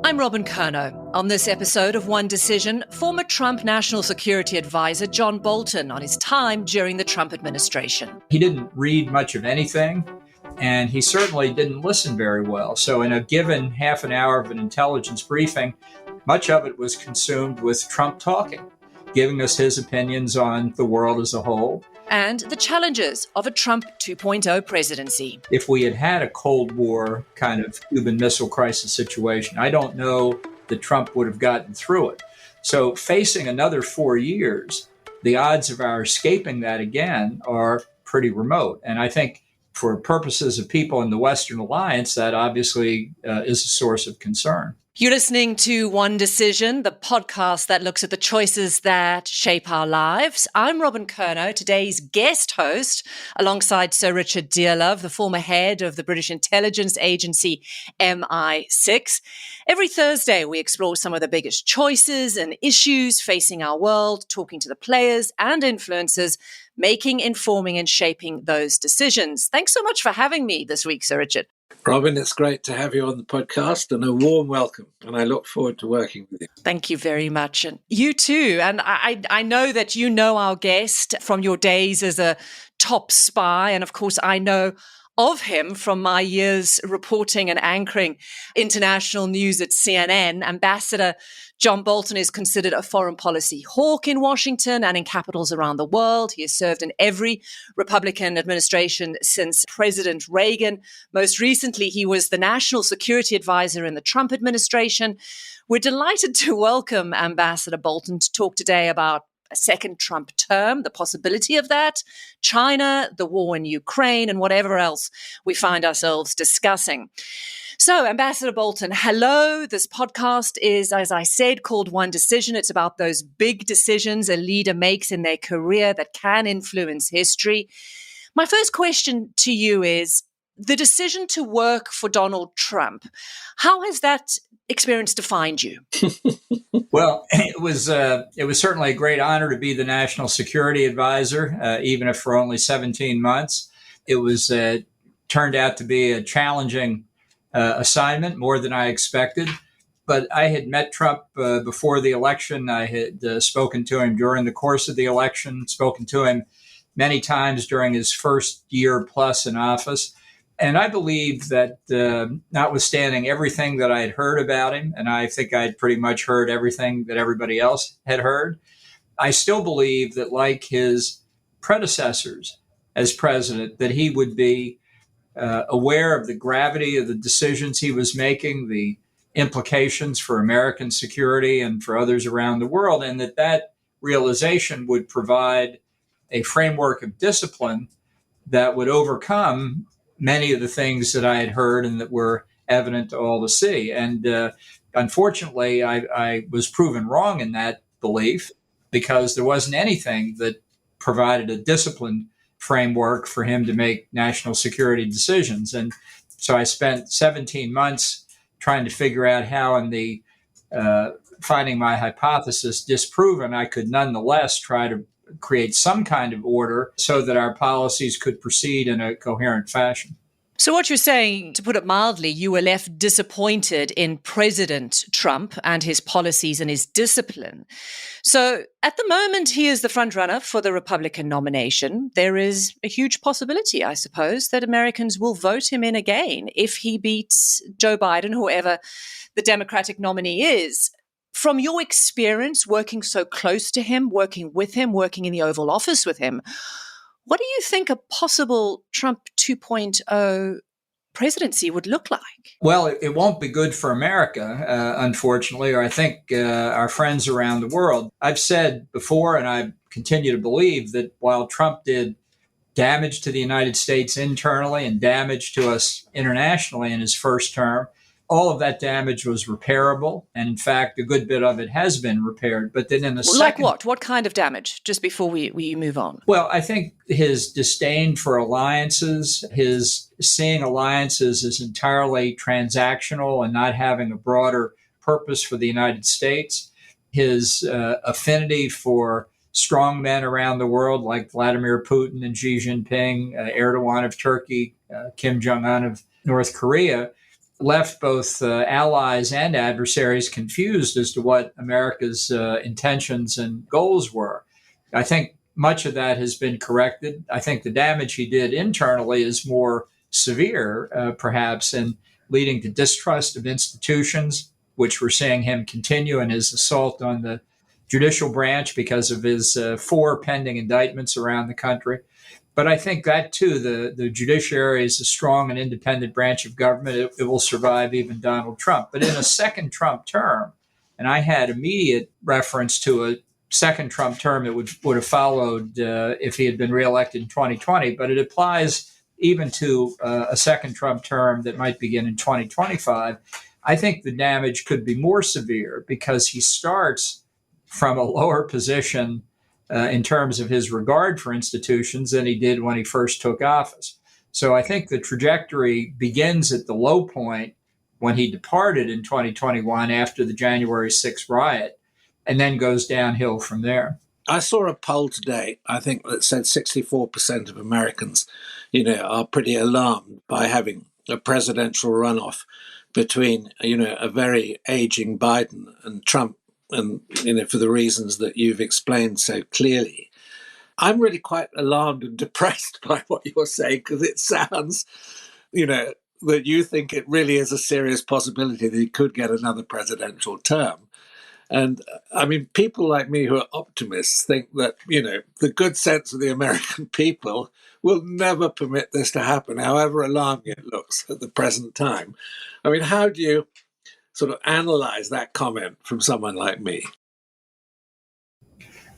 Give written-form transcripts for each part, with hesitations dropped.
I'm Robyn Curnow. On this episode of One Decision, former Trump National Security Advisor John Bolton on his time during the Trump administration. He didn't read much of anything, and he certainly didn't listen very well. So in a given half an hour of an intelligence briefing, much of it was consumed with Trump talking, giving us his opinions on the world as a whole. And the challenges of a Trump 2.0 presidency. If we had had a Cold War kind of Cuban Missile Crisis situation, I don't know that Trump would have gotten through it. So facing another 4 years, the odds of our escaping that again are pretty remote. And I think for purposes of people in the Western Alliance, that obviously is a source of concern. You're listening to One Decision, the podcast that looks at the choices that shape our lives. I'm Robyn Curnow, today's guest host, alongside Sir Richard Dearlove, the former head of the British intelligence agency MI6. Every Thursday, we explore some of the biggest choices and issues facing our world, talking to the players and influencers, making, informing and shaping those decisions. Thanks so much for having me this week, Sir Richard. Robyn, it's great to have you on the podcast and a warm welcome. And I look forward to working with you. Thank you very much. And you too. And I know that you know our guest from your days as a top spy. And of course, I know of him from my years reporting and anchoring international news at CNN. Ambassador John Bolton is considered a foreign policy hawk in Washington and in capitals around the world. He has served in every Republican administration since President Reagan. Most recently, he was the national security advisor in the Trump administration. We're delighted to welcome Ambassador Bolton to talk today about a second Trump term, the possibility of that, China, the war in Ukraine, and whatever else we find ourselves discussing. So, Ambassador Bolton, hello. This podcast is, as I said, called One Decision. It's about those big decisions a leader makes in their career that can influence history. My first question to you is the decision to work for Donald Trump. How has that experience defined you? Well, it was certainly a great honor to be the national security advisor, even if for only 17 months. It was turned out to be a challenging assignment, more than I expected. But I had met Trump before the election. I had spoken to him during the course of the election, spoken to him many times during his first year plus in office. And I believe that notwithstanding everything that I had heard about him, and I think I'd pretty much heard everything that everybody else had heard, I still believe that like his predecessors as president, that he would be aware of the gravity of the decisions he was making, the implications for American security and for others around the world, and that realization would provide a framework of discipline that would overcome many of the things that I had heard and that were evident to all to see. And unfortunately, I was proven wrong in that belief because there wasn't anything that provided a disciplined framework for him to make national security decisions. And so I spent 17 months trying to figure out how, in the finding my hypothesis disproven, I could nonetheless try to create some kind of order so that our policies could proceed in a coherent fashion. So what you're saying, to put it mildly, you were left disappointed in President Trump and his policies and his discipline. So at the moment, he is the frontrunner for the Republican nomination. There is a huge possibility, I suppose, that Americans will vote him in again if he beats Joe Biden, whoever the Democratic nominee is. From your experience working so close to him, working with him, working in the Oval Office with him, what do you think a possible Trump 2.0 presidency would look like? Well, it won't be good for America, unfortunately, or I think our friends around the world. I've said before, and I continue to believe, that while Trump did damage to the United States internally and damage to us internationally in his first term, all of that damage was repairable. And in fact, a good bit of it has been repaired. But then in the second... Like what? What kind of damage? Just before we move on. Well, I think his disdain for alliances, his seeing alliances as entirely transactional and not having a broader purpose for the United States, his affinity for strong men around the world like Vladimir Putin and Xi Jinping, Erdogan of Turkey, Kim Jong-un of North Korea, left both allies and adversaries confused as to what America's intentions and goals were. I think much of that has been corrected. I think the damage he did internally is more severe, perhaps, in leading to distrust of institutions, which we're seeing him continue in his assault on the judicial branch because of his 4 pending indictments around the country. But I think that, too, the judiciary is a strong and independent branch of government. It will survive even Donald Trump. But in a second Trump term, and I had immediate reference to a second Trump term that would have followed if he had been reelected in 2020, but it applies even to a second Trump term that might begin in 2025. I think the damage could be more severe because he starts from a lower position in terms of his regard for institutions than he did when he first took office. So I think the trajectory begins at the low point when he departed in 2021 after the January 6th riot, and then goes downhill from there. I saw a poll today, I think, that said 64% of Americans, are pretty alarmed by having a presidential runoff between, a very aging Biden and Trump, and, for the reasons that you've explained so clearly. I'm really quite alarmed and depressed by what you're saying, because it sounds, that you think it really is a serious possibility that he could get another presidential term. And I mean, people like me who are optimists think that, the good sense of the American people will never permit this to happen, however alarming it looks at the present time. I mean, how do you sort of analyze that comment from someone like me?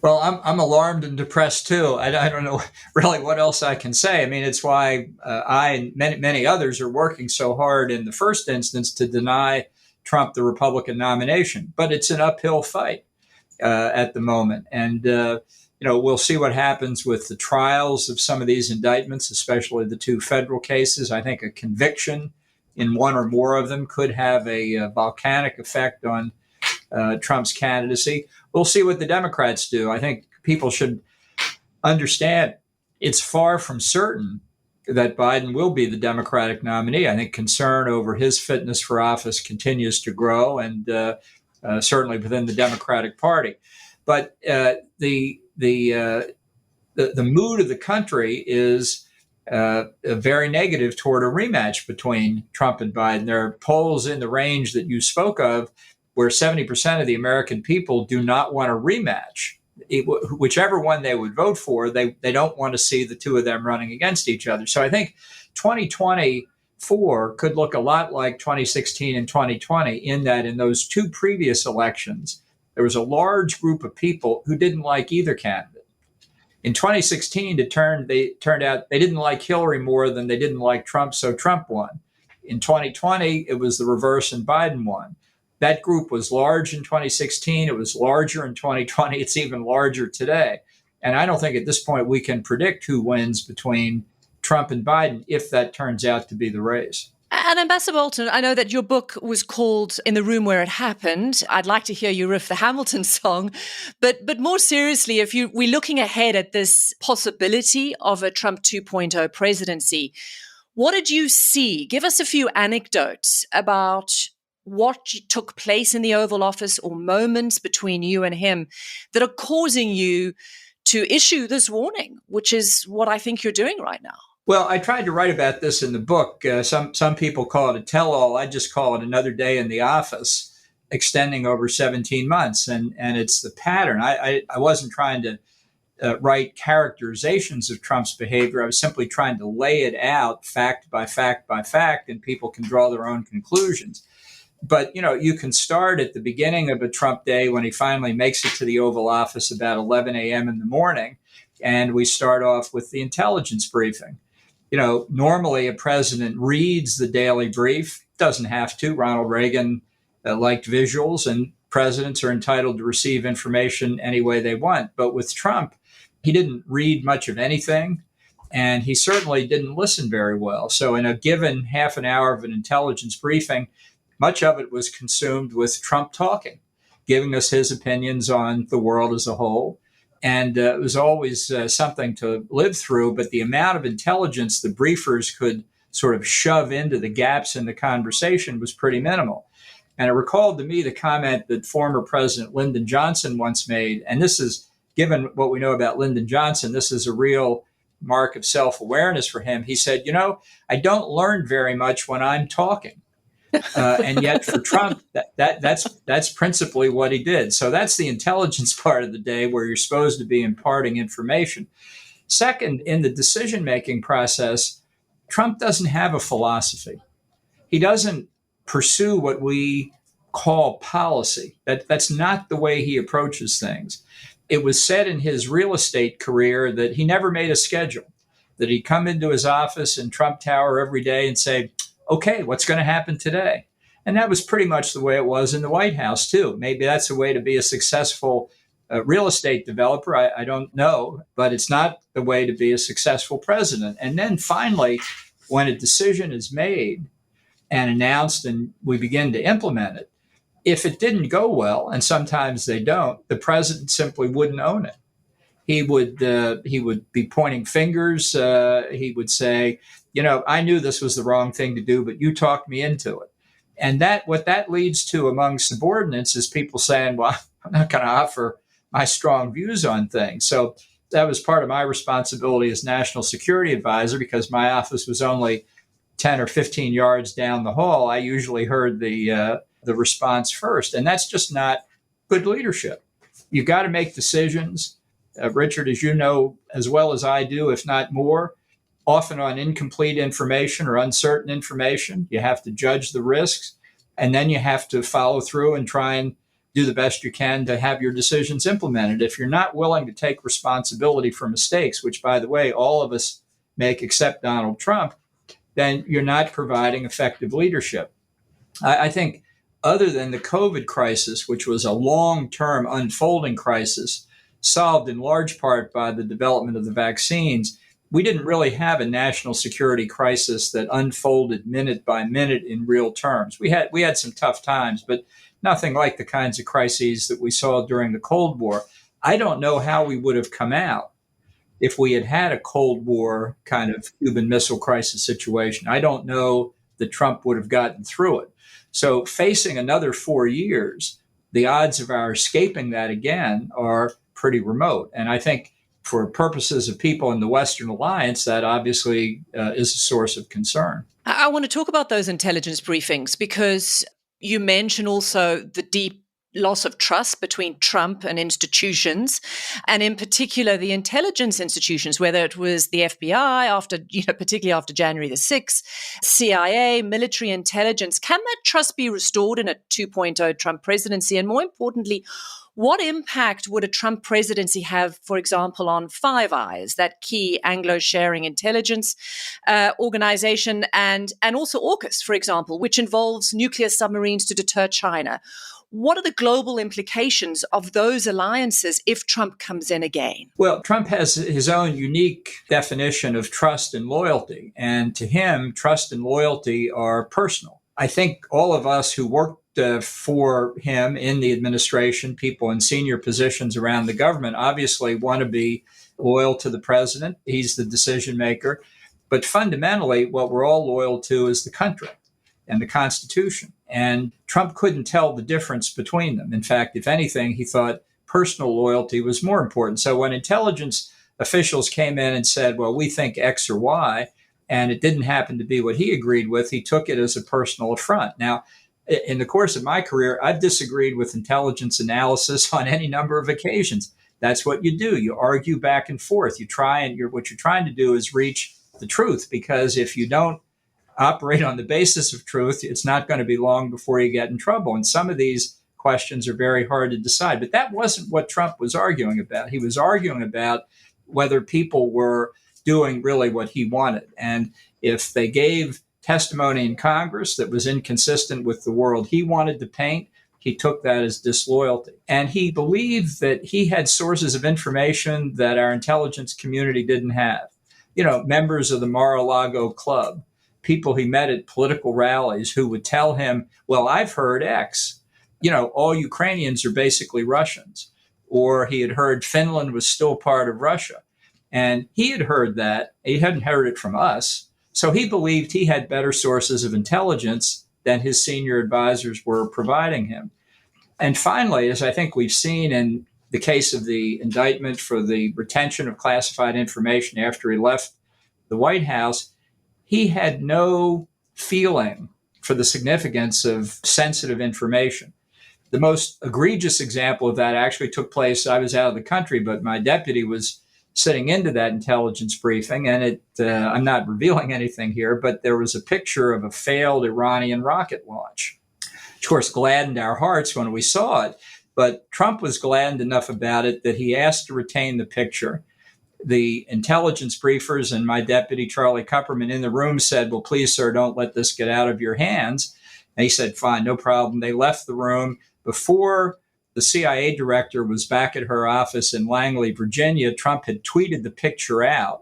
Well, I'm alarmed and depressed too. I don't know really what else I can say. I mean, it's why I and many others are working so hard in the first instance to deny Trump the Republican nomination. But it's an uphill fight at the moment. And, we'll see what happens with the trials of some of these indictments, especially the 2 federal cases. I think a conviction in one or more of them could have a volcanic effect on Trump's candidacy. We'll see what the Democrats do. I think people should understand it's far from certain that Biden will be the Democratic nominee. I think concern over his fitness for office continues to grow, and certainly within the Democratic Party. But the mood of the country is very negative toward a rematch between Trump and Biden. There are polls in the range that you spoke of where 70% of the American people do not want a rematch. Whichever one they would vote for, they don't want to see the 2 of them running against each other. So I think 2024 could look a lot like 2016 and 2020 in that in those 2 previous elections, there was a large group of people who didn't like either candidate. In 2016, it turned out they didn't like Hillary more than they didn't like Trump, so Trump won. In 2020, it was the reverse and Biden won. That group was large in 2016. It was larger in 2020. It's even larger today. And I don't think at this point we can predict who wins between Trump and Biden if that turns out to be the race. And Ambassador Bolton, I know that your book was called In the Room Where It Happened. I'd like to hear you riff the Hamilton song. But more seriously, if we're looking ahead at this possibility of a Trump 2.0 presidency, what did you see? Give us a few anecdotes about what took place in the Oval Office or moments between you and him that are causing you to issue this warning, which is what I think you're doing right now. Well, I tried to write about this in the book. Some people call it a tell-all. I just call it another day in the office, extending over 17 months. And it's the pattern. I wasn't trying to write characterizations of Trump's behavior. I was simply trying to lay it out fact by fact by fact, and people can draw their own conclusions. But, you can start at the beginning of a Trump day when he finally makes it to the Oval Office about 11 a.m. in the morning. And we start off with the intelligence briefing. Normally a president reads the daily brief, doesn't have to. Ronald Reagan liked visuals, and presidents are entitled to receive information any way they want. But with Trump, he didn't read much of anything, and he certainly didn't listen very well. So in a given half an hour of an intelligence briefing, much of it was consumed with Trump talking, giving us his opinions on the world as a whole. And it was always something to live through. But the amount of intelligence the briefers could sort of shove into the gaps in the conversation was pretty minimal. And it recalled to me the comment that former President Lyndon Johnson once made, and this is, given what we know about Lyndon Johnson, this is a real mark of self-awareness for him. He said, I don't learn very much when I'm talking. And yet for Trump, that's principally what he did. So that's the intelligence part of the day where you're supposed to be imparting information. Second, in the decision-making process, Trump doesn't have a philosophy. He doesn't pursue what we call policy. That's not the way he approaches things. It was said in his real estate career that he never made a schedule, that he'd come into his office in Trump Tower every day and say, okay, what's going to happen today? And that was pretty much the way it was in the White House, too. Maybe that's a way to be a successful real estate developer. I don't know, but it's not the way to be a successful president. And then finally, when a decision is made and announced and we begin to implement it, if it didn't go well, and sometimes they don't, the president simply wouldn't own it. He would be pointing fingers. He would say, I knew this was the wrong thing to do, but you talked me into it. And what that leads to among subordinates is people saying, well, I'm not going to offer my strong views on things. So that was part of my responsibility as national security advisor, because my office was only 10 or 15 yards down the hall. I usually heard the response first. And that's just not good leadership. You've got to make decisions. Richard, as you know, as well as I do, if not more, often on incomplete information or uncertain information. You have to judge the risks, and then you have to follow through and try and do the best you can to have your decisions implemented. If you're not willing to take responsibility for mistakes, which, by the way, all of us make except Donald Trump, then you're not providing effective leadership. I think other than the COVID crisis, which was a long-term unfolding crisis, solved in large part by the development of the vaccines, we didn't really have a national security crisis that unfolded minute by minute in real terms. We had some tough times, but nothing like the kinds of crises that we saw during the Cold War. I don't know how we would have come out if we had had a Cold War kind of Cuban Missile Crisis situation. I don't know that Trump would have gotten through it. So facing another 4 years, the odds of our escaping that again are pretty remote. And I think for purposes of people in the Western alliance, that obviously is a source of concern. I want to talk about those intelligence briefings because you mentioned also the deep loss of trust between Trump and institutions, and in particular the intelligence institutions, whether it was the FBI particularly after January the 6th, CIA, military intelligence. Can that trust be restored in a 2.0 Trump presidency? And more importantly, what impact would a Trump presidency have, for example, on Five Eyes, that key Anglo-sharing intelligence organization, and also AUKUS, for example, which involves nuclear submarines to deter China? What are the global implications of those alliances if Trump comes in again? Well, Trump has his own unique definition of trust and loyalty. And to him, trust and loyalty are personal. I think all of us who worked for him in the administration, people in senior positions around the government, obviously want to be loyal to the president. He's the decision maker. But fundamentally, what we're all loyal to is the country and the Constitution. And Trump couldn't tell the difference between them. In fact, if anything, he thought personal loyalty was more important. So when intelligence officials came in and said, well, we think X or Y, and it didn't happen to be what he agreed with, he took it as a personal affront. Now, in the course of my career, I've disagreed with intelligence analysis on any number of occasions. That's what you do. You argue back and forth. What you're trying to do is reach the truth, because if you don't operate on the basis of truth, it's not going to be long before you get in trouble. And some of these questions are very hard to decide. But that wasn't what Trump was arguing about. He was arguing about whether people were doing really what he wanted. And if they gave testimony in Congress that was inconsistent with the world he wanted to paint, he took that as disloyalty. And he believed that he had sources of information that our intelligence community didn't have. Members of the Mar-a-Lago Club, people he met at political rallies who would tell him, well, I've heard X. All Ukrainians are basically Russians. Or he had heard Finland was still part of Russia. And he had heard that. He hadn't heard it from us. So he believed he had better sources of intelligence than his senior advisors were providing him. And finally, as I think we've seen in the case of the indictment for the retention of classified information after he left the White House, he had no feeling for the significance of sensitive information. The most egregious example of that actually took place. I was out of the country, but my deputy was sitting into that intelligence briefing, and I'm not revealing anything here, but there was a picture of a failed Iranian rocket launch. Of course, gladdened our hearts when we saw it, but Trump was gladdened enough about it that he asked to retain the picture. The intelligence briefers and my deputy, Charlie Kupperman, in the room said, "Well, please, sir, don't let this get out of your hands." And he said, "Fine, no problem." They left the room. Before the CIA director was back at her office in Langley, Virginia, Trump had tweeted the picture out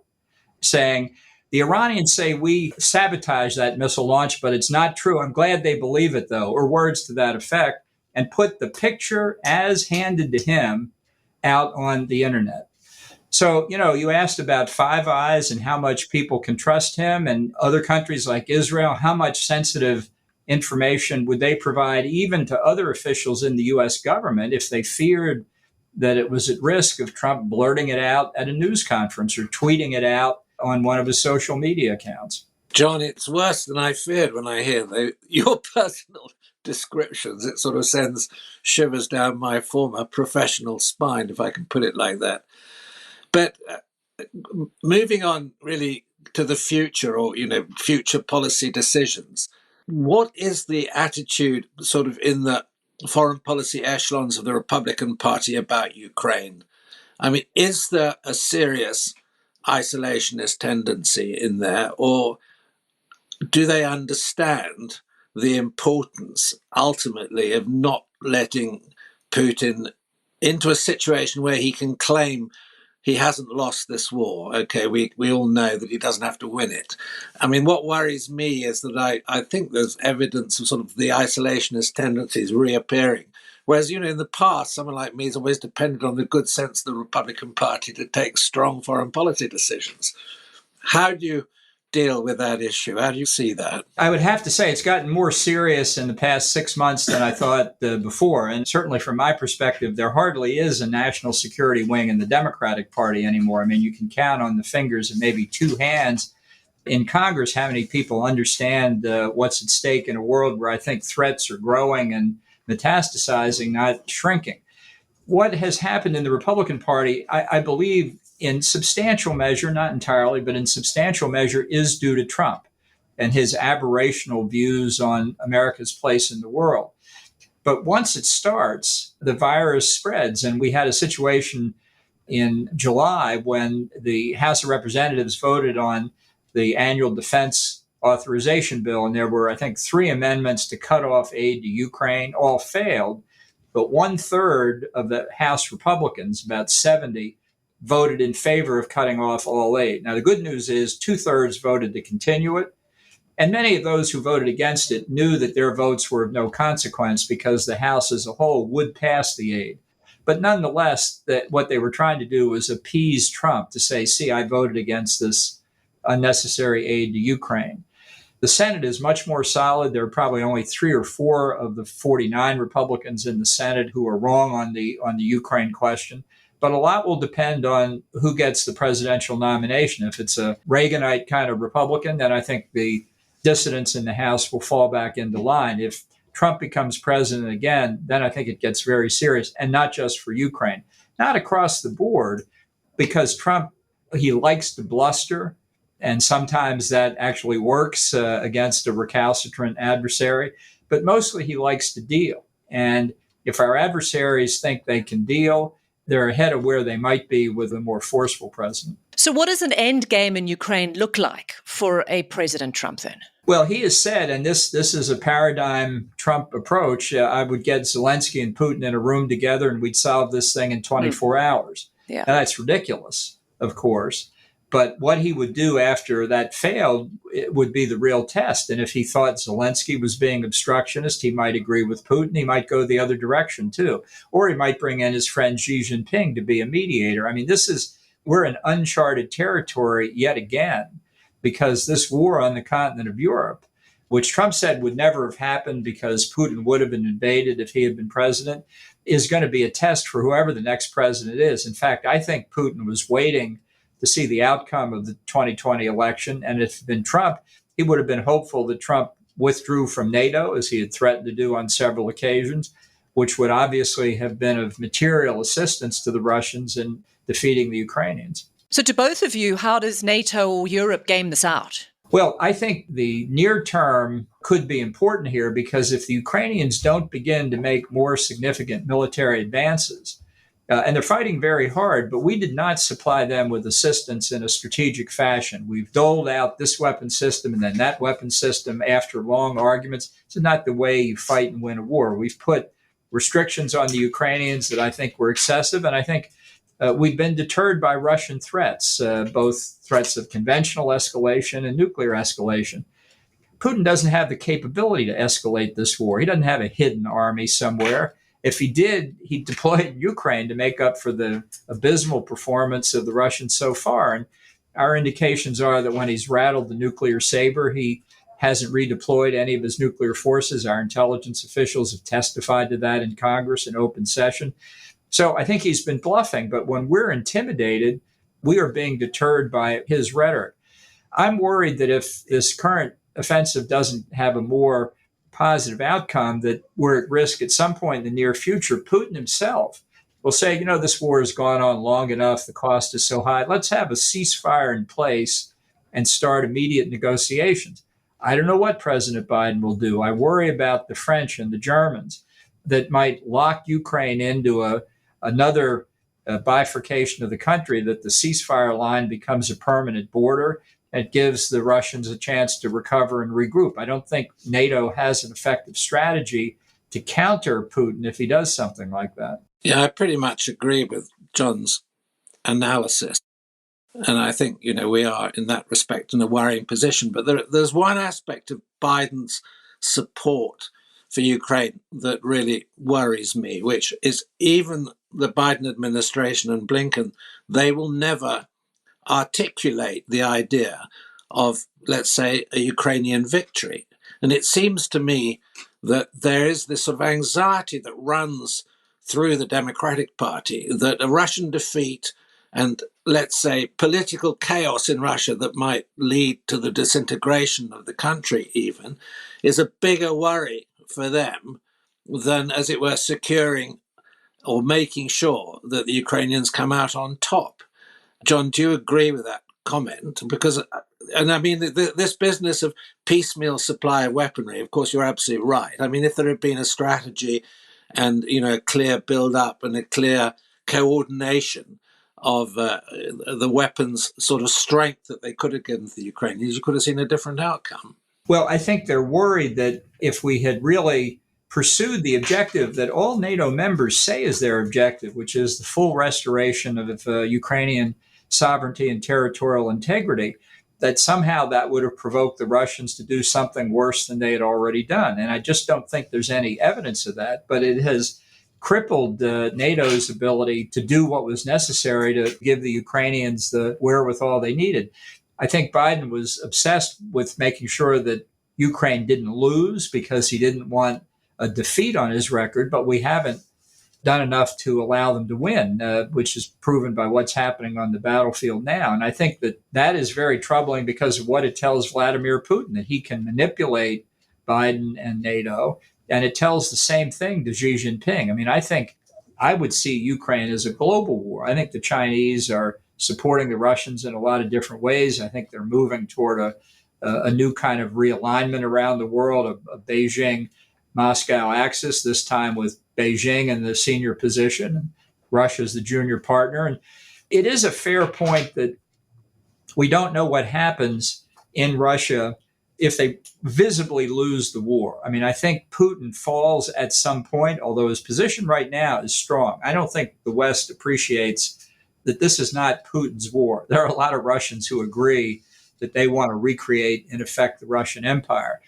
saying, "The Iranians say we sabotaged that missile launch, but it's not true. I'm glad they believe it, though," or words to that effect, and put the picture as handed to him out on the internet. So, you asked about Five Eyes and how much people can trust him, and other countries like Israel, how much sensitive information would they provide even to other officials in the U.S. government if they feared that it was at risk of Trump blurting it out at a news conference or tweeting it out on one of his social media accounts? John, it's worse than I feared when I hear your personal descriptions. It sort of sends shivers down my former professional spine, if I can put it like that. But moving on really to the future, or, future policy decisions, what is the attitude sort of in the foreign policy echelons of the Republican Party about Ukraine? I mean, is there a serious isolationist tendency in there, or do they understand the importance ultimately of not letting Putin into a situation where he can claim he hasn't lost this war? Okay, we all know that he doesn't have to win it. I mean, what worries me is that I think there's evidence of sort of the isolationist tendencies reappearing. Whereas, in the past, someone like me has always depended on the good sense of the Republican Party to take strong foreign policy decisions. How do you deal with that issue? How do you see that? I would have to say it's gotten more serious in the past 6 months than I thought before. And certainly from my perspective, there hardly is a national security wing in the Democratic Party anymore. I mean, you can count on the fingers of maybe two hands in Congress how many people understand what's at stake in a world where I think threats are growing and metastasizing, not shrinking. What has happened in the Republican Party, I believe, in substantial measure, not entirely, but in substantial measure, is due to Trump and his aberrational views on America's place in the world. But once it starts, the virus spreads. And we had a situation in July when the House of Representatives voted on the annual defense authorization bill. And there were, I think, 3 amendments to cut off aid to Ukraine. All failed. But 1/3 of the House Republicans, about 70, voted in favor of cutting off all aid. Now, the good news is 2/3 voted to continue it. And many of those who voted against it knew that their votes were of no consequence because the House as a whole would pass the aid. But nonetheless, that what they were trying to do was appease Trump to say, "See, I voted against this unnecessary aid to Ukraine." The Senate is much more solid. There are probably only 3 or 4 of the 49 Republicans in the Senate who are wrong on the Ukraine question. But a lot will depend on who gets the presidential nomination. If it's a Reaganite kind of Republican, then I think the dissidents in the House will fall back into line. If Trump becomes president again, then I think it gets very serious, and not just for Ukraine, not across the board, because Trump, he likes to bluster, and sometimes that actually works against a recalcitrant adversary, but mostly he likes to deal. And if our adversaries think they can deal, they're ahead of where they might be with a more forceful president. So what does an end game in Ukraine look like for a President Trump then? Well, he has said, and this is a paradigm Trump approach, I would get Zelensky and Putin in a room together and we'd solve this thing in 24 hours. Yeah. Now, that's ridiculous, of course. But what he would do after that failed, it would be the real test. And if he thought Zelensky was being obstructionist, he might agree with Putin. He might go the other direction, too. Or he might bring in his friend Xi Jinping to be a mediator. I mean, we're in uncharted territory yet again. because this war on the continent of Europe, which Trump said would never have happened because Putin would have been invaded if he had been president, is going to be a test for whoever the next president is. In fact, I think Putin was waiting to see the outcome of the 2020 election. And if it had been Trump, he would have been hopeful that Trump withdrew from NATO, as he had threatened to do on several occasions, which would obviously have been of material assistance to the Russians in defeating the Ukrainians. So to both of you, how does NATO or Europe game this out? Well, I think the near term could be important here because if the Ukrainians don't begin to make more significant military advances, and they're fighting very hard, but we did not supply them with assistance in a strategic fashion. We've doled out this weapon system and then that weapon system after long arguments. It's not the way you fight and win a war. We've put restrictions on the Ukrainians that I think were excessive, and I think we've been deterred by Russian threats, both threats of conventional escalation and nuclear escalation. Putin doesn't have the capability to escalate this war. He doesn't have a hidden army somewhere. If he did, he'd deploy it in Ukraine to make up for the abysmal performance of the Russians so far. And our indications are that when he's rattled the nuclear saber, he hasn't redeployed any of his nuclear forces. Our intelligence officials have testified to that in Congress in open session. So I think he's been bluffing, but when we're intimidated, we are being deterred by his rhetoric. I'm worried that if this current offensive doesn't have a more positive outcome, that we're at risk at some point in the near future. Putin himself will say, this war has gone on long enough, the cost is so high, let's have a ceasefire in place and start immediate negotiations. I don't know what President Biden will do. I worry about the French and the Germans that might lock Ukraine into another bifurcation of the country, that the ceasefire line becomes a permanent border. It gives the Russians a chance to recover and regroup. I don't think NATO has an effective strategy to counter Putin if he does something like that. Yeah, I pretty much agree with John's analysis. And I think, we are in that respect in a worrying position. But there's one aspect of Biden's support for Ukraine that really worries me, which is even the Biden administration and Blinken, they will never articulate the idea of, let's say, a Ukrainian victory. And it seems to me that there is this sort of anxiety that runs through the Democratic Party that a Russian defeat and, let's say, political chaos in Russia that might lead to the disintegration of the country even is a bigger worry for them than, as it were, securing or making sure that the Ukrainians come out on top. John, do you agree with that comment? Because, and I mean, this business of piecemeal supply of weaponry, of course, you're absolutely right. I mean, if there had been a strategy and, a clear build-up and a clear coordination of the weapons sort of strength that they could have given to the Ukrainians, you could have seen a different outcome. Well, I think they're worried that if we had really pursued the objective that all NATO members say is their objective, which is the full restoration of Ukrainian sovereignty and territorial integrity, that somehow that would have provoked the Russians to do something worse than they had already done. And I just don't think there's any evidence of that, but it has crippled NATO's ability to do what was necessary to give the Ukrainians the wherewithal they needed. I think Biden was obsessed with making sure that Ukraine didn't lose because he didn't want a defeat on his record, but we haven't done enough to allow them to win, which is proven by what's happening on the battlefield now. And I think that is very troubling because of what it tells Vladimir Putin, that he can manipulate Biden and NATO. And it tells the same thing to Xi Jinping. I mean, I think I would see Ukraine as a global war. I think the Chinese are supporting the Russians in a lot of different ways. I think they're moving toward a new kind of realignment around the world, a Beijing-Moscow axis, this time with Beijing in the senior position, and Russia's the junior partner. And it is a fair point that we don't know what happens in Russia if they visibly lose the war. I mean, I think Putin falls at some point, although his position right now is strong. I don't think the West appreciates that this is not Putin's war. There are a lot of Russians who agree that they want to recreate, in effect, the Russian Empire.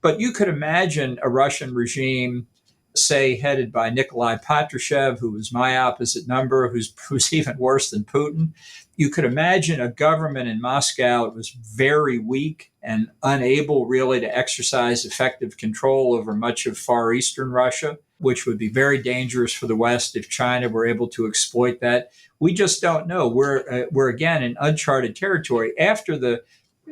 But you could imagine a Russian regime, say, headed by Nikolai Patrushev, who was my opposite number, who's even worse than Putin. you could imagine a government in Moscow that was very weak and unable really to exercise effective control over much of Far Eastern Russia, which would be very dangerous for the West if China were able to exploit that. We just don't know. We're again in uncharted territory. After the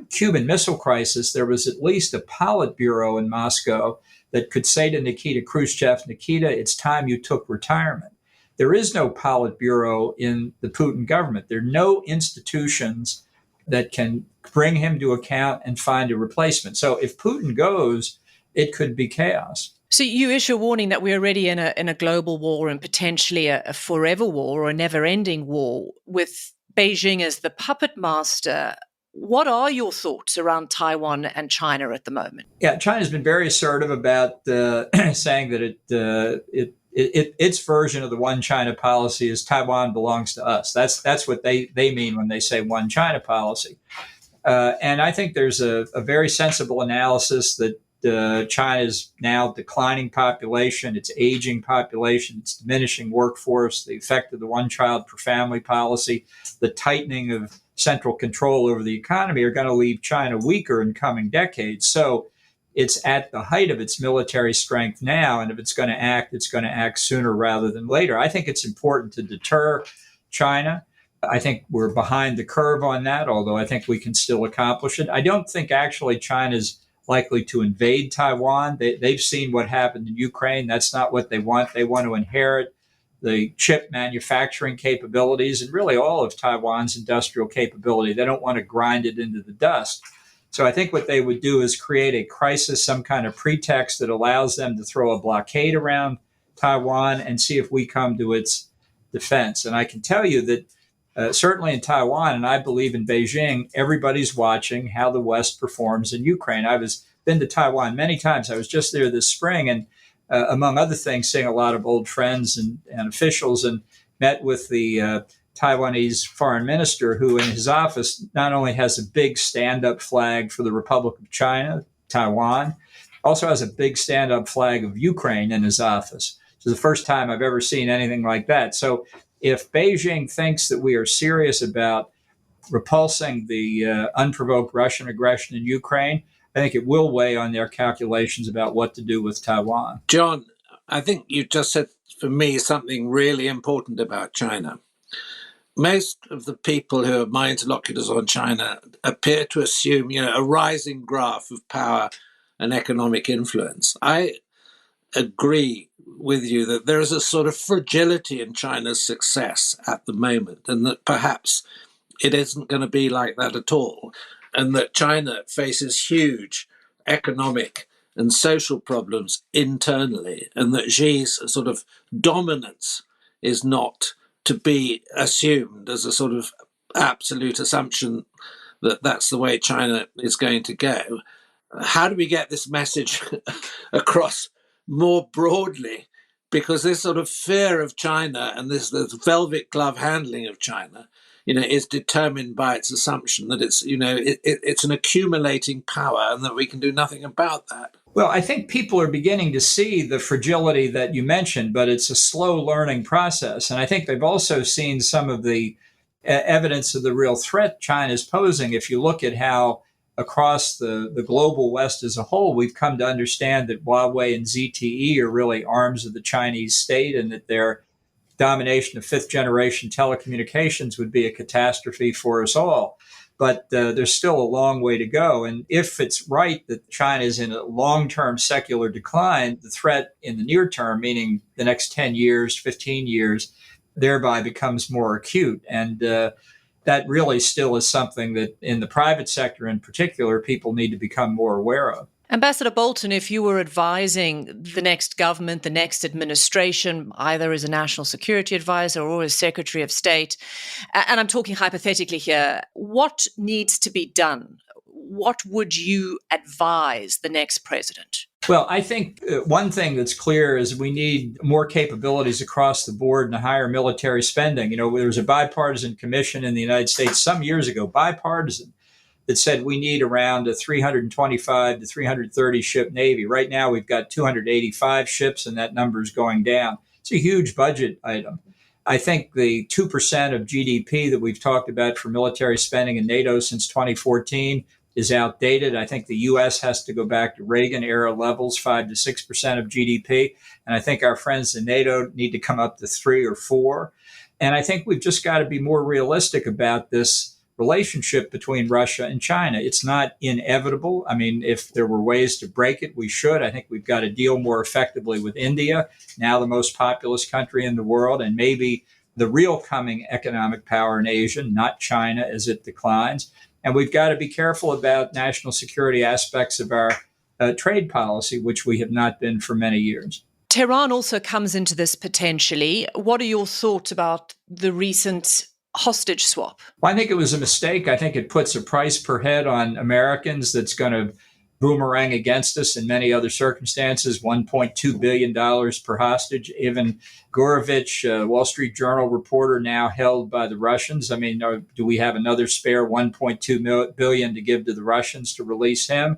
Cuban Missile Crisis, there was at least a Politburo in Moscow that could say to Nikita Khrushchev, Nikita, it's time you took retirement. There is no Politburo in the Putin government. There are no institutions that can bring him to account and find a replacement. So if Putin goes, it could be chaos. So you issue a warning that we're already in a global war and potentially a forever war or a never-ending war with Beijing as the puppet master. What are your thoughts around Taiwan and China at the moment? Yeah, China's been very assertive about saying that its version of the one China policy is Taiwan belongs to us. That's what they mean when they say one China policy. And I think there's a very sensible analysis that China's now declining population, its aging population, its diminishing workforce, the effect of the one child per family policy, the tightening of central control over the economy are going to leave China weaker in coming decades. So it's at the height of its military strength now, and if it's going to act sooner rather than later. I think it's important to deter China. I think we're behind the curve on that, although I think we can still accomplish it. I don't think actually China's likely to invade Taiwan. They've seen what happened in Ukraine. That's not what they want. They want to inherit the chip manufacturing capabilities and really all of Taiwan's industrial capability. They don't want to grind it into the dust. So I think what they would do is create a crisis, some kind of pretext that allows them to throw a blockade around Taiwan and see if we come to its defense. And I can tell you that certainly in Taiwan, and I believe in Beijing, everybody's watching how the West performs in Ukraine. I've been to Taiwan many times. I was just there this spring and among other things, seeing a lot of old friends and officials, and met with the Taiwanese foreign minister, who in his office not only has a big stand-up flag for the Republic of China, Taiwan, also has a big stand-up flag of Ukraine in his office. It's the first time I've ever seen anything like that. So if Beijing thinks that we are serious about repulsing the unprovoked Russian aggression in Ukraine, I think it will weigh on their calculations about what to do with Taiwan. John, I think you just said for me something really important about China. Most of the people who are my interlocutors on China appear to assume, a rising graph of power and economic influence. I agree with you that there is a sort of fragility in China's success at the moment, and that perhaps it isn't going to be like that at all, and that China faces huge economic and social problems internally, and that Xi's sort of dominance is not to be assumed as a sort of absolute assumption that that's the way China is going to go. How do we get this message across more broadly? Because this sort of fear of China and this velvet glove handling of China, is determined by its assumption that it's, it's an accumulating power and that we can do nothing about that. Well, I think people are beginning to see the fragility that you mentioned, but it's a slow learning process. And I think they've also seen some of the evidence of the real threat China is posing. If you look at how across the global West as a whole, we've come to understand that Huawei and ZTE are really arms of the Chinese state, and that their domination of fifth generation telecommunications would be a catastrophe for us all. But there's still a long way to go. And if it's right that China is in a long-term secular decline, the threat in the near term, meaning the next 10 years, 15 years, thereby becomes more acute. And that really still is something that in the private sector in particular, people need to become more aware of. Ambassador Bolton, if you were advising the next government, the next administration, either as a national security advisor or as Secretary of State, and I'm talking hypothetically here, what needs to be done? What would you advise the next president? Well, I think one thing that's clear is we need more capabilities across the board and higher military spending. There was a bipartisan commission in the United States some years ago, bipartisan, that said we need around a 325 to 330 ship Navy. Right now, we've got 285 ships, and that number is going down. It's a huge budget item. I think the 2% of GDP that we've talked about for military spending in NATO since 2014 is outdated. I think the U.S. has to go back to Reagan era levels, 5 to 6% of GDP. And I think our friends in NATO need to come up to 3 or 4. And I think we've just got to be more realistic about this relationship between Russia and China. It's not inevitable. I mean, if there were ways to break it, we should. I think we've got to deal more effectively with India, now the most populous country in the world, and maybe the real coming economic power in Asia, not China, as it declines. And we've got to be careful about national security aspects of our trade policy, which we have not been for many years. Tehran also comes into this potentially. What are your thoughts about the recent hostage swap? Well, I think it was a mistake. I think it puts a price per head on Americans that's going to boomerang against us in many other circumstances, $1.2 billion per hostage. Even Gorovich, Wall Street Journal reporter, now held by the Russians. I mean, do we have another spare $1.2 billion to give to the Russians to release him?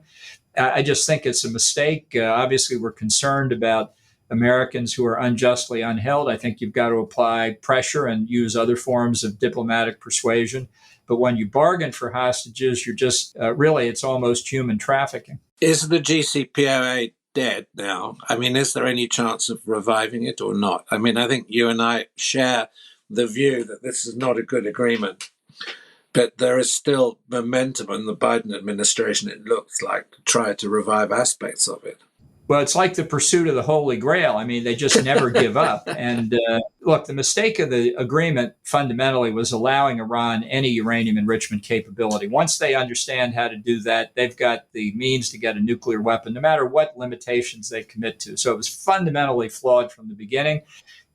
I just think it's a mistake. Obviously, we're concerned about Americans who are unjustly unheld. I think you've got to apply pressure and use other forms of diplomatic persuasion. But when you bargain for hostages, you're just really, it's almost human trafficking. Is the GCPOA dead now? I mean, is there any chance of reviving it or not? I mean, I think you and I share the view that this is not a good agreement, but there is still momentum in the Biden administration, it looks like, to try to revive aspects of it. Well, it's like the pursuit of the Holy Grail. I mean, they just never give up. And look, the mistake of the agreement fundamentally was allowing Iran any uranium enrichment capability. Once they understand how to do that, they've got the means to get a nuclear weapon, no matter what limitations they commit to. So it was fundamentally flawed from the beginning.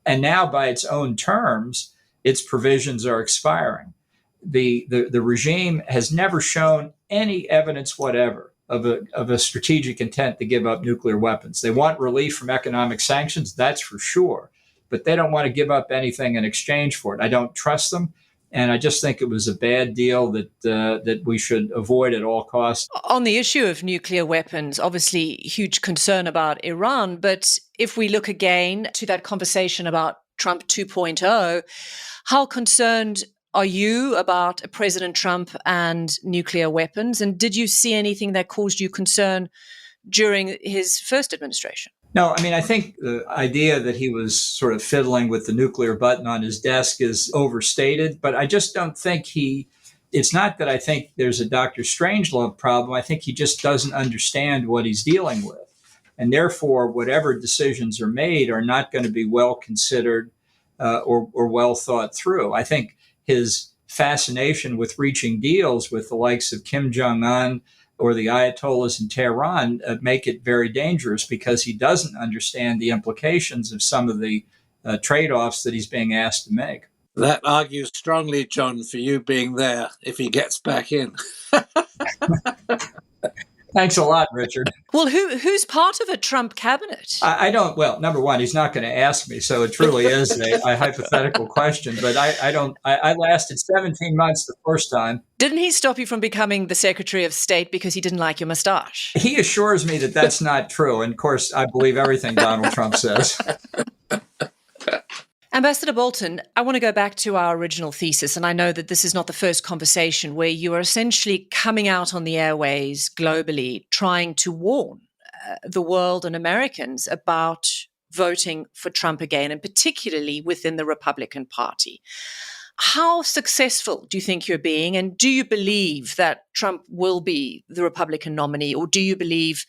And now, by its own terms, its provisions are expiring. The regime has never shown any evidence whatever of a strategic intent to give up nuclear weapons. They want relief from economic sanctions, that's for sure, but they don't want to give up anything in exchange for it. I don't trust them, and I just think it was a bad deal that we should avoid at all costs. On the issue of nuclear weapons, obviously huge concern about Iran, but if we look again to that conversation about Trump 2.0, how concerned are you about President Trump and nuclear weapons? And did you see anything that caused you concern during his first administration? No, I mean, I think the idea that he was sort of fiddling with the nuclear button on his desk is overstated, but I just don't think it's not that I think there's a Dr. Strangelove problem. I think he just doesn't understand what he's dealing with. And therefore, whatever decisions are made are not going to be well considered or well thought through. I think his fascination with reaching deals with the likes of Kim Jong-un or the Ayatollahs in Tehran make it very dangerous because he doesn't understand the implications of some of the trade-offs that he's being asked to make. That argues strongly, John, for you being there if he gets back in. Thanks a lot, Richard. Well, who's part of a Trump cabinet? I don't. Well, number one, he's not going to ask me, so it truly is a hypothetical question. But I don't. I lasted 17 months the first time. Didn't he stop you from becoming the Secretary of State because he didn't like your mustache? He assures me that that's not true, and of course, I believe everything Donald Trump says. Ambassador Bolton, I want to go back to our original thesis, and I know that this is not the first conversation where you are essentially coming out on the airways globally trying to warn the world and Americans about voting for Trump again, and particularly within the Republican Party. How successful do you think you're being, and do you believe that Trump will be the Republican nominee, or do you believe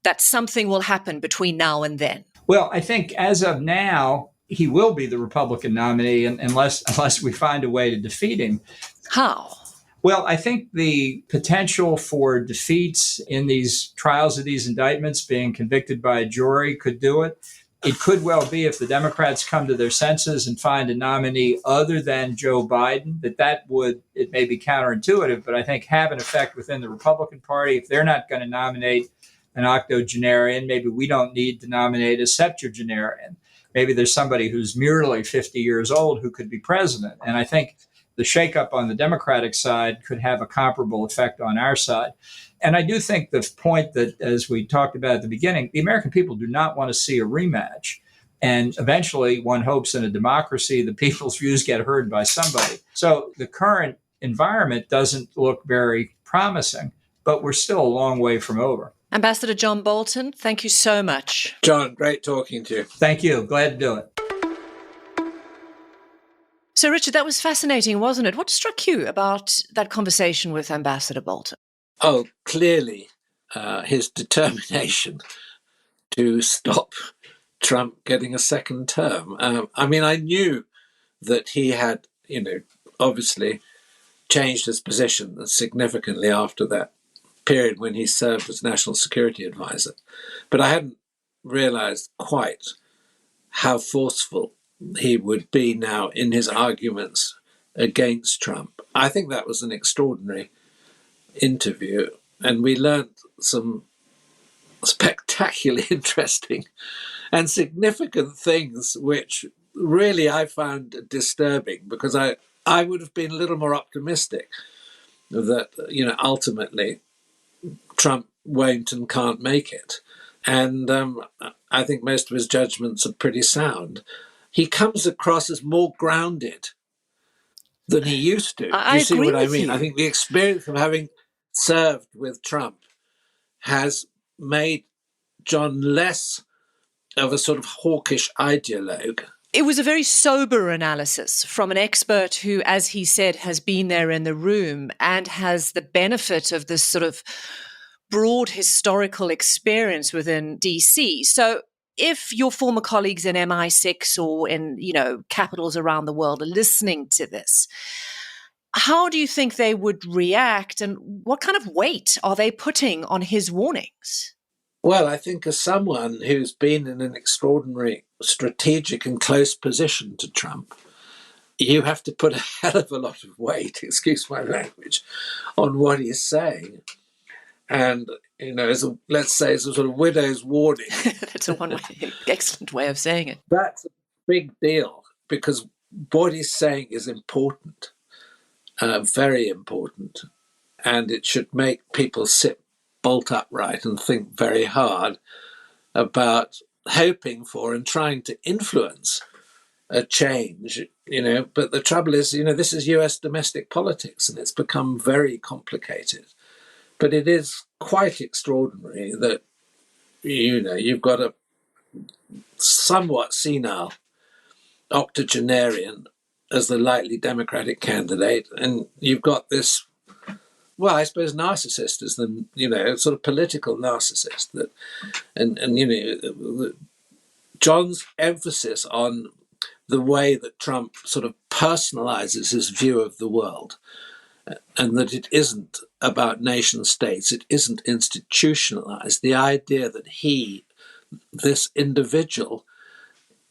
that something will happen between now and then? Well, I think as of now, he will be the Republican nominee unless we find a way to defeat him. How? Well, I think the potential for defeats in these trials of these indictments, being convicted by a jury, could do it. It could well be if the Democrats come to their senses and find a nominee other than Joe Biden, that would, it may be counterintuitive, but I think have an effect within the Republican Party. If they're not going to nominate an octogenarian, maybe we don't need to nominate a septuagenarian. Maybe there's somebody who's merely 50 years old who could be president. And I think the shakeup on the Democratic side could have a comparable effect on our side. And I do think the point that, as we talked about at the beginning, the American people do not want to see a rematch. And eventually, one hopes in a democracy, the people's views get heard by somebody. So the current environment doesn't look very promising, but we're still a long way from over. Ambassador John Bolton, thank you so much. John, great talking to you. Thank you. Glad to do it. So, Richard, that was fascinating, wasn't it? What struck you about that conversation with Ambassador Bolton? Oh, clearly his determination to stop Trump getting a second term. I mean, I knew that he had, obviously changed his position significantly after that period when he served as National Security Advisor. But I hadn't realized quite how forceful he would be now in his arguments against Trump. I think that was an extraordinary interview, and we learned some spectacularly interesting and significant things, which really I found disturbing, because I would have been a little more optimistic that, ultimately Trump won't and can't make it. And I think most of his judgments are pretty sound. He comes across as more grounded than he used to. I you see agree what I with mean? you. I think the experience of having served with Trump has made John less of a sort of hawkish ideologue. It was a very sober analysis from an expert who, as he said, has been there in the room and has the benefit of this sort of broad historical experience within DC. So if your former colleagues in MI6 or in, capitals around the world are listening to this, how do you think they would react, and what kind of weight are they putting on his warnings? Well, I think as someone who's been in an extraordinary strategic and close position to Trump, you have to put a hell of a lot of weight, excuse my language, on what he's saying. And, let's say it's a sort of widow's warning. That's excellent way of saying it. That's a big deal, because what he's saying is important, very important. And it should make people sit bolt upright and think very hard about hoping for and trying to influence a change, But the trouble is, this is US domestic politics, and it's become very complicated. But it is quite extraordinary that, you've got a somewhat senile octogenarian as the likely Democratic candidate, and you've got this, well, I suppose narcissist is the, sort of political narcissist that, and John's emphasis on the way that Trump sort of personalizes his view of the world, and that it isn't about nation states, it isn't institutionalized. The idea that this individual,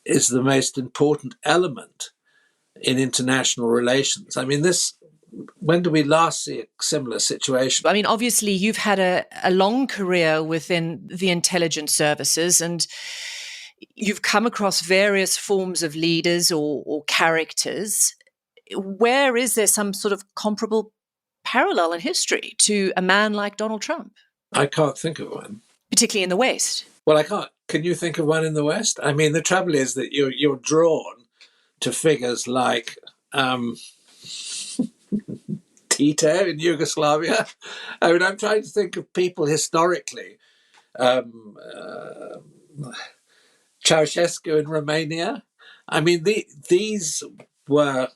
is the most important element in international relations. I mean, when do we last see a similar situation? I mean, obviously, you've had a long career within the intelligence services, and you've come across various forms of leaders or characters. Where is there some sort of comparable parallel in history to a man like Donald Trump? I can't think of one. Particularly in the West. Well, I can't. Can you think of one in the West? I mean, the trouble is that you're drawn to figures like Tito in Yugoslavia. I mean, I'm trying to think of people historically. Ceausescu in Romania. I mean, these were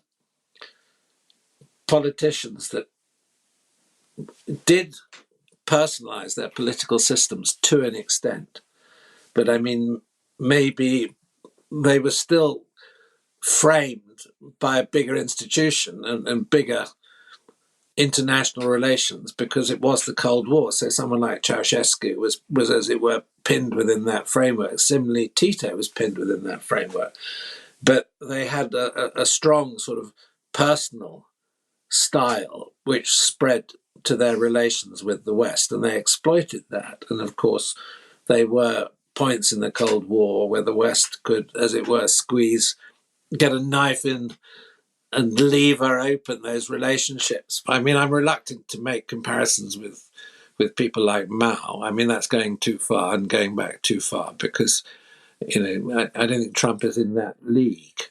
politicians that did personalize their political systems to an extent. But I mean, maybe they were still framed by a bigger institution and bigger international relations, because it was the Cold War. So someone like Ceausescu was, as it were, pinned within that framework. Similarly, Tito was pinned within that framework. But they had a strong sort of personal style which spread to their relations with the West, and they exploited that. And of course, they were points in the Cold War where the West could, as it were, get a knife in and lever open those relationships. I mean, I'm reluctant to make comparisons with people like Mao. I mean, that's going too far and going back too far, because I don't think Trump is in that league,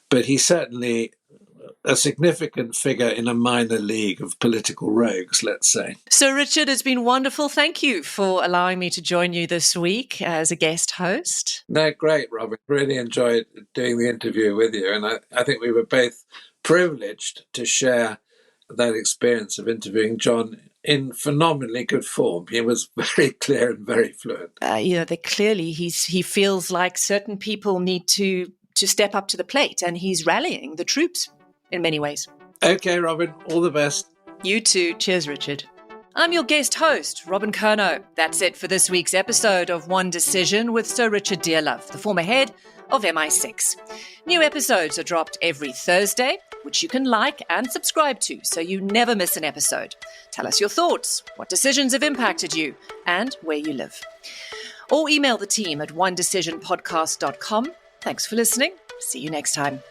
but he's certainly a significant figure in a minor league of political rogues, let's say. So, Richard, it's been wonderful. Thank you for allowing me to join you this week as a guest host. No, great, Robyn. Really enjoyed doing the interview with you. And I think we were both privileged to share that experience of interviewing John in phenomenally good form. He was very clear and very fluent. He feels like certain people need to step up to the plate, and he's rallying the troops in many ways. Okay, Robyn, all the best. You too. Cheers, Richard. I'm your guest host, Robyn Curnow. That's it for this week's episode of One Decision with Sir Richard Dearlove, the former head of MI6. New episodes are dropped every Thursday, which you can like and subscribe to so you never miss an episode. Tell us your thoughts, what decisions have impacted you, and where you live. Or email the team at onedecisionpodcast.com. Thanks for listening. See you next time.